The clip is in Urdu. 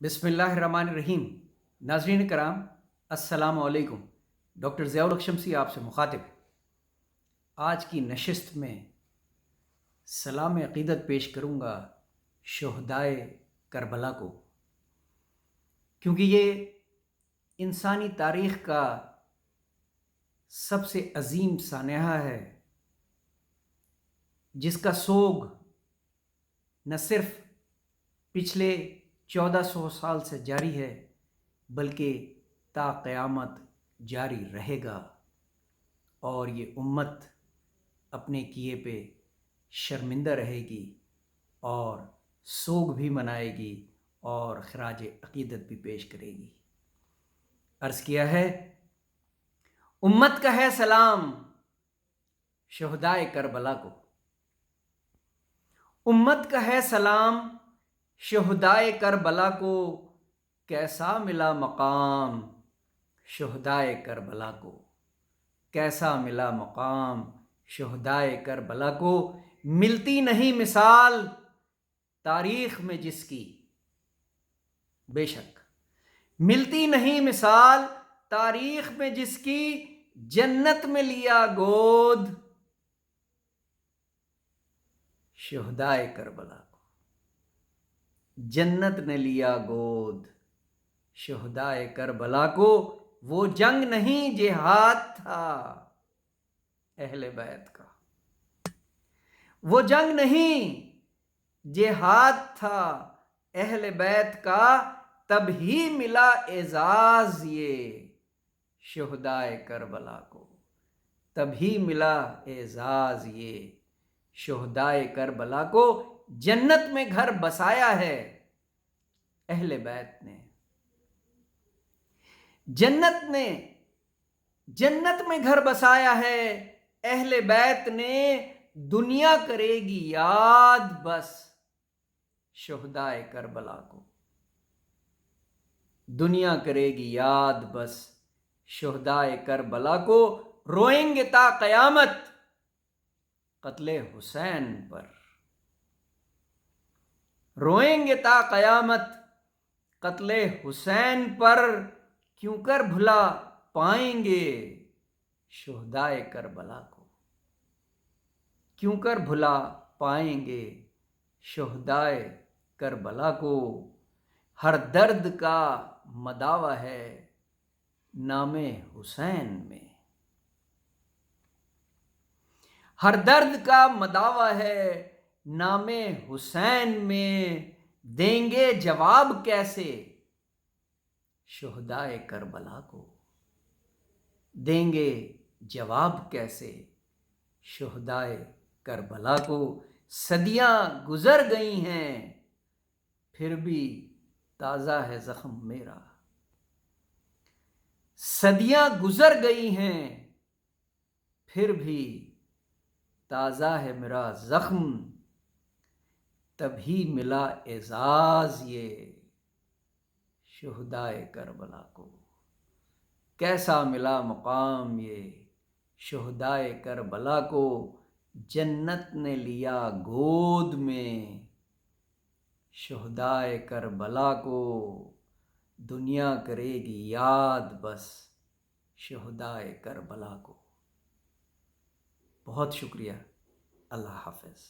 بسم اللہ الرحمن الرحیم۔ ناظرین کرام، السلام علیکم۔ ڈاکٹر ضیاء الحق شمسی آپ سے مخاطب۔ آج کی نشست میں سلام عقیدت پیش کروں گا شہدائے کربلا کو، کیونکہ یہ انسانی تاریخ کا سب سے عظیم سانحہ ہے، جس کا سوگ نہ صرف پچھلے 1400 سال سے جاری ہے بلکہ تا قیامت جاری رہے گا، اور یہ امت اپنے کیے پہ شرمندہ رہے گی اور سوگ بھی منائے گی اور خراج عقیدت بھی پیش کرے گی۔ عرض کیا ہے، امت کا ہے سلام شہدائے کربلا کو، امت کا ہے سلام شہدائے کربلا کو، کیسا ملا مقام شہدائے کربلا کو، کیسا ملا مقام شہدائے کربلا کو، ملتی نہیں مثال تاریخ میں جس کی، بے شک ملتی نہیں مثال تاریخ میں جس کی، جنت میں لیا گود شہدائے کربلا کو، جنت نے لیا گود شہدائے کربلا کو۔ وہ جنگ نہیں جہاد تھا اہل بیت کا، وہ جنگ نہیں جہاد تھا اہل بیت کا، تب ہی ملا اعزاز یہ شہدائے کربلا کو، تب ہی ملا اعزاز یہ شہدائے کربلا کو۔ جنت میں گھر بسایا ہے اہل بیت نے، جنت میں گھر بسایا ہے اہل بیت نے، دنیا کرے گی یاد بس شہدائے کربلا کو، دنیا کرے گی یاد بس شہدائے کربلا کو، روئیں گے تا قیامت قتل حسین پر، روئیں گے تا قیامت قتل حسین پر، کیوں کر بھلا پائیں گے شہدائے کربلا کو، کیوں کر بھلا پائیں گے شہدائے کربلا کو۔ ہر درد کا مداوا ہے نام حسین میں، ہر درد کا مداوا ہے نام حسین میں، دیں گے جواب کیسے شہدائے کربلا کو، دیں گے جواب کیسے شہدائے کربلا کو۔ صدیاں گزر گئی ہیں پھر بھی تازہ ہے زخم میرا، صدیاں گزر گئی ہیں پھر بھی تازہ ہے میرا زخم، تبھی ملا اعزاز یہ شہدائے کربلا کو، کیسا ملا مقام یہ شہدائے کربلا کو، جنت نے لیا گود میں شہدائے کربلا کو، دنیا کرے گی یاد بس شہدائے کربلا کو۔ بہت شکریہ، اللہ حافظ۔